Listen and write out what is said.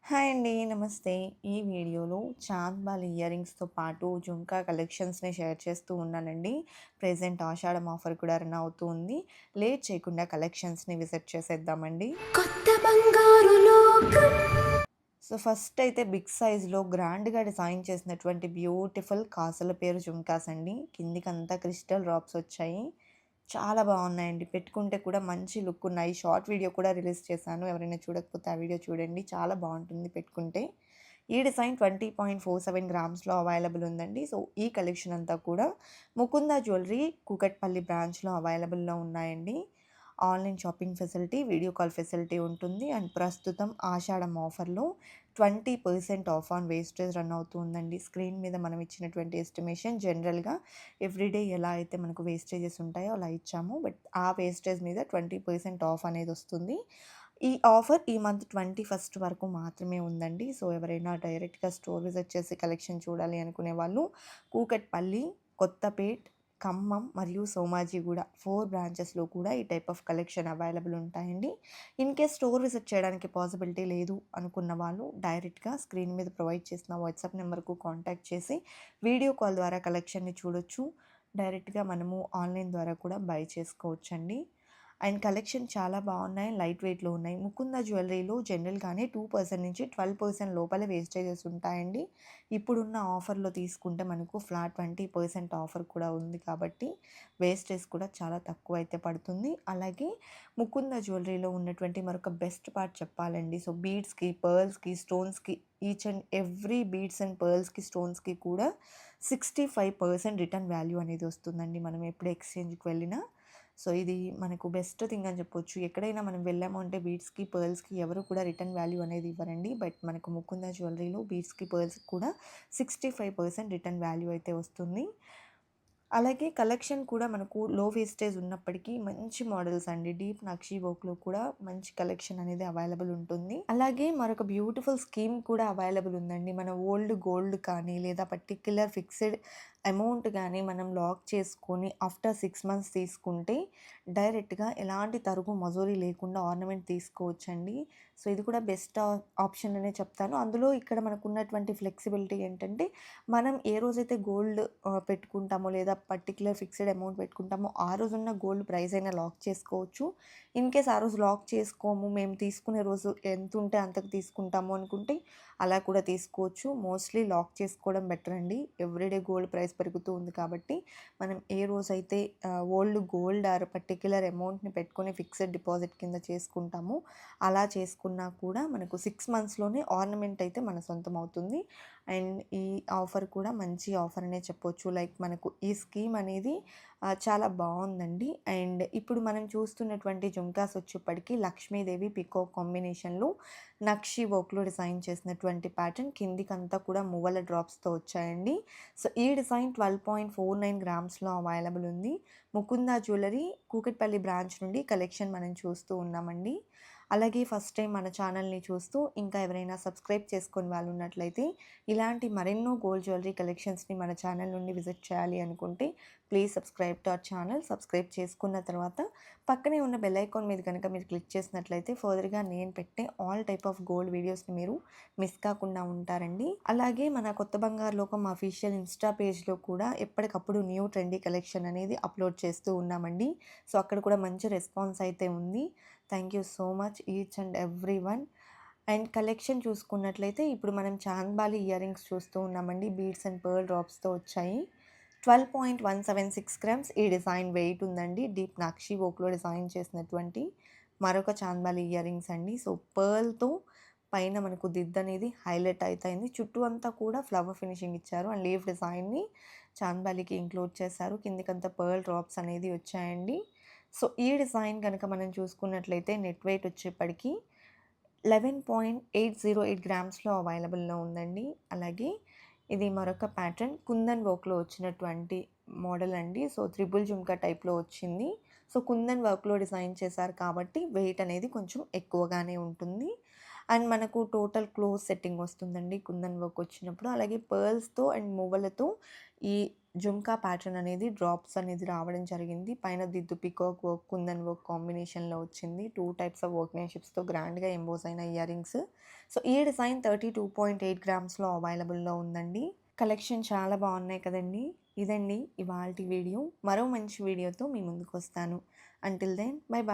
Hi అండి. నమస్తే. ఈ వీడియోలో చాంద్ బాలి ఇయర్ రింగ్స్‌తో పాటు జుంకా కలెక్షన్స్‌ని షేర్ చేస్తూ ఉన్నానండి. ప్రెజెంట్ ఆషాఢం ఆఫర్ కూడా రన్ అవుతూ ఉంది. లేట్ చేయకుండా కలెక్షన్స్‌ని విజిట్ చేసేద్దామండి. కొత్త బంగారు లోకం. సో, ఫస్ట్ అయితే బిగ్ సైజ్‌లో గ్రాండ్‌గా డిజైన్ చేసినటువంటి బ్యూటిఫుల్ కాసుల పేరు జుంకాస్ అండి. కిందికంతా క్రిస్టల్ డ్రాప్స్ వచ్చాయి. చాలా బాగున్నాయండి. పెట్టుకుంటే కూడా మంచి లుక్ ఉన్నాయి. షార్ట్ వీడియో కూడా రిలీజ్ చేశాను. ఎవరైనా చూడకపోతే ఆ వీడియో చూడండి. చాలా బాగుంటుంది పెట్టుకుంటే. ఈ డిజైన్ 20.47 గ్రామ్స్‌లో అవైలబుల్ ఉందండి. సో, ఈ కలెక్షన్ అంతా కూడా ముకుంద జ్యువెలరీ కూకట్పల్లి బ్రాంచ్‌లో అవైలబుల్‌లో ఉన్నాయండి. Online shopping facility, video call facility ఉంటుంది. అండ్ ప్రస్తుతం ఆషాఢం ఆఫర్‌లో 20% ఆఫ్ ఆన్ వేస్టేజ్ రన్ అవుతూ ఉందండి. స్క్రీన్ మీద మనం ఇచ్చినటువంటి ఎస్టిమేషన్ జనరల్‌గా ఎవ్రీడే ఎలా అయితే మనకు వేస్టేజెస్ ఉంటాయో అలా ఇచ్చాము. బట్ ఆ వేస్టేజ్ మీద 20% ఆఫ్ అనేదొస్తుంది. ఈ ఆఫర్ ఈ మంత్ 21 వరకు మాత్రమే ఉందండి. సో, ఎవరైనా డైరెక్ట్‌గా స్టోర్ విజిట్ చేసి కలెక్షన్ చూడాలి అనుకునే వాళ్ళు కూకట్పల్లి, కొత్తపేట్, ఖమ్మం మరియు సోమాజిగూడ 4 బ్రాంచెస్‌లో కూడా ఈ టైప్ ఆఫ్ కలెక్షన్ అవైలబుల్ ఉంటాయండి. ఇన్‌కేస్ స్టోర్ విజిట్ చేయడానికి పాసిబిలిటీ లేదు అనుకున్న వాళ్ళు డైరెక్ట్‌గా స్క్రీన్ మీద ప్రొవైడ్ చేసిన వాట్సాప్ నెంబర్‌కు కాంటాక్ట్ చేసి వీడియో కాల్ ద్వారా కలెక్షన్‌ని చూడొచ్చు. డైరెక్ట్‌గా మనము ఆన్‌లైన్ ద్వారా కూడా బై చేసుకోవచ్చండి. అండ్ కలెక్షన్ చాలా బాగున్నాయి. లైట్ వెయిట్‌లో ఉన్నాయి. ముకుంద జ్యువెలరీలో జనరల్‌గానే 2% నుంచి 12% లోపలే వేస్టేజెస్ ఉంటాయండి. ఇప్పుడున్న ఆఫర్‌లో తీసుకుంటే మనకు ఫ్లాట్ 20% ఆఫర్ కూడా ఉంది కాబట్టి వేస్టేజ్ కూడా చాలా తక్కువైతే పడుతుంది. అలాగే ముకుంద జ్యువెలరీలో ఉన్నటువంటి మరొక బెస్ట్ పార్ట్ చెప్పాలండి. సో, బీడ్స్‌కి, పర్ల్స్‌కి, స్టోన్స్‌కి each and every beads and పర్ల్స్‌కి, స్టోన్స్‌కి కూడా 65% రిటర్న్ వాల్యూ అనేది వస్తుందండి. మనం ఎప్పుడు ఎక్స్‌చేంజ్‌కి వెళ్ళినా. సో, ఇది మనకు బెస్ట్ థింగ్ అని చెప్పొచ్చు. ఎక్కడైనా మనం వెళ్ళాము అంటే బీడ్స్‌కి, పర్ల్స్‌కి ఎవరు కూడా రిటర్న్ వాల్యూ అనేది ఇవ్వరండి. బట్ మనకు ముకుంద జ్యువెలరీలో బీడ్స్‌కి, పర్ల్స్‌కి కూడా 65% రిటర్న్ వాల్యూ అయితే వస్తుంది. అలాగే కలెక్షన్ కూడా మనకు లో వేస్టేజ్ ఉన్నప్పటికీ మంచి మోడల్స్ అండి. డీప్ నక్షి వర్క్‌లో కూడా మంచి కలెక్షన్ అనేది అవైలబుల్ ఉంటుంది. అలాగే మరొక బ్యూటిఫుల్ స్కీమ్ కూడా అవైలబుల్ ఉందండి. మన ఓల్డ్ గోల్డ్ కానీ లేదా పర్టిక్యులర్ ఫిక్స్డ్ అమౌంట్ గానీ మనం లాక్ చేసుకొని ఆఫ్టర్ 6 మంత్స్ తీసుకుంటే డైరెక్ట్‌గా ఎలాంటి తరుగు, మజూరీ లేకుండా ఆర్నమెంట్ తీసుకోవచ్చండి. సో, ఇది కూడా బెస్ట్ ఆప్షన్ అనే చెప్తాను. అందులో ఇక్కడ మనకున్నటువంటి ఫ్లెక్సిబిలిటీ ఏంటంటే మనం ఏ రోజైతే గోల్డ్ పెట్టుకుంటామో లేదా పర్టిక్యులర్ ఫిక్స్డ్ అమౌంట్ పెట్టుకుంటామో ఆ రోజున్న గోల్డ్ ప్రైస్ అయినా లాక్ చేసుకోవచ్చు. ఇన్‌కేస్ ఆ రోజు లాక్ చేసుకోము, మేము తీసుకునే రోజు ఎంతుంటే అంతకు తీసుకుంటాము అనుకుంటే అలా కూడా తీసుకోవచ్చు. మోస్ట్‌లీ లాక్ చేసుకోవడం బెటర్ అండి. ఎవ్రీడే గోల్డ్ ప్రైస్ పెరుగుతూ ఉంది కాబట్టి మనం ఏ రోజైతే ఓల్డ్ గోల్డ్ ఆర్ పర్టిక్యులర్ అమౌంట్‌ని పెట్టుకొని ఫిక్స్డ్ డిపాజిట్ కింద చేసుకుంటామో అలా చేసుకున్నా కూడా మనకు 6 మంత్స్‌లోనే ఆర్నమెంట్ అయితే మన సొంతం అవుతుంది. అండ్ ఈ ఆఫర్ కూడా మంచి ఆఫర్ అనే చెప్పొచ్చు. లైక్ మనకు ఈ స్కీమ్ అనేది చాలా బావుందండి. అండ్ ఇప్పుడు మనం చూస్తున్నటువంటి జుంకాస్ వచ్చేప్పటికి లక్ష్మీదేవి పీకాక్ కాంబినేషన్‌లో నక్షి వర్క్‌లో డిజైన్ చేసినటువంటి ప్యాటర్న్ కిందికంతా కూడా మువ్వల డ్రాప్స్‌తో వచ్చాయండి. సో, ఈ డిజైన్ 12.49 గ్రామ్స్‌లో అవైలబుల్ ఉంది. ముకుంద జ్యువెలరీ కూకట్పల్లి బ్రాంచ్ నుండి కలెక్షన్ మనం చూస్తూ ఉన్నామండి. అలాగే ఫస్ట్ టైం మన ఛానల్‌ని చూస్తూ ఇంకా ఎవరైనా సబ్స్క్రైబ్ చేసుకొని వాళ్ళు ఉన్నట్లయితే ఇలాంటి మరెన్నో గోల్డ్ జ్యువెలరీ కలెక్షన్స్‌ని మన ఛానల్ నుండి విజిట్ చేయాలి అనుకుంటే please subscribe to our channel. Subscribe చేసుకున్న తర్వాత పక్కనే ఉన్న బెల్ ఐకాన్ మీద కనుక మీరు క్లిక్ చేసినట్లయితే ఫర్దర్‌గా నేను పెట్టే ఆల్ టైప్ ఆఫ్ గోల్డ్ వీడియోస్‌ని మీరు మిస్ కాకుండా ఉంటారండి. అలాగే మన కొత్త బంగారు లోకం అఫీషియల్ ఇన్‌స్టా పేజ్‌లో కూడా ఎప్పటికప్పుడు న్యూ ట్రెండీ కలెక్షన్ అనేది అప్‌లోడ్ చేస్తూ ఉన్నామండి. సో, అక్కడ కూడా మంచి రెస్పాన్స్ అయితే ఉంది. Thank you so much each and everyone. And collection చూసుకున్నట్లయితే ఇప్పుడు మనం చాంద్బాలి ఇయర్ రింగ్స్ చూస్తూ ఉన్నామండి. బీడ్స్ అండ్ పర్ల్ డ్రాప్స్‌తో వచ్చాయి. 12.176 గ్రామ్స్ ఈ డిజైన్ వెయిట్ ఉందండి. డీప్ నక్షి వర్క్‌లో డిజైన్ చేసినటువంటి మరొక చాంద్బాలి ఇయర్ రింగ్స్ అండి. సో, పర్ల్‌తో పైన మనకు దిద్దనేది హైలైట్ అయితే అయింది. చుట్టూ అంతా కూడా ఫ్లవర్ ఫినిషింగ్ ఇచ్చారు. అండ్ లీఫ్ డిజైన్‌ని చాంద్బాలికి ఇంక్లూడ్ చేశారు. కిందకంతా పర్ల్ డ్రాప్స్ అనేది వచ్చాయండి. సో, ఈ డిజైన్ గనక మనం చూసుకున్నట్లయితే నెట్ వెయిట్ వచ్చేప్పటికి 11.808 గ్రామ్స్‌లో అవైలబుల్‌లో ఉందండి. అలాగే ఇది మరొక ప్యాటర్న్ కుందన్ వర్క్‌లో వచ్చినటువంటి మోడల్ అండి. సో, త్రిబుల్ జుంకా టైప్‌లో వచ్చింది. సో, కుందన్ వర్క్‌లో డిజైన్ చేశారు కాబట్టి వెయిట్ అనేది కొంచెం ఎక్కువగానే ఉంటుంది. అండ్ మనకు టోటల్ క్లోజ్ సెట్టింగ్ వస్తుందండి కుందన్ వర్క్ వచ్చినప్పుడు. అలాగే పర్ల్స్‌తో అండ్ మువ్వలతో ఈ జుమ్కా ప్యాటర్న్ అనేది డ్రాప్స్ అనేది రావడం జరిగింది. పైన దిద్దు పికాక్ వర్క్, కుందన్ వర్క్ కాంబినేషన్‌లో వచ్చింది. 2 టైప్స్ ఆఫ్ వర్క్‌మెన్‌షిప్స్‌తో గ్రాండ్‌గా ఎంబోస్ అయిన ఇయర్ రింగ్స్. సో, ఈ డిజైన్ 32.8 గ్రామ్స్‌లో అవైలబుల్‌లో ఉందండి. కలెక్షన్ చాలా బాగున్నాయి కదండీ! ఇదండి ఇవాల్టి వీడియో. మరో మంచి వీడియోతో మీ ముందుకొస్తాను. Until then bye by.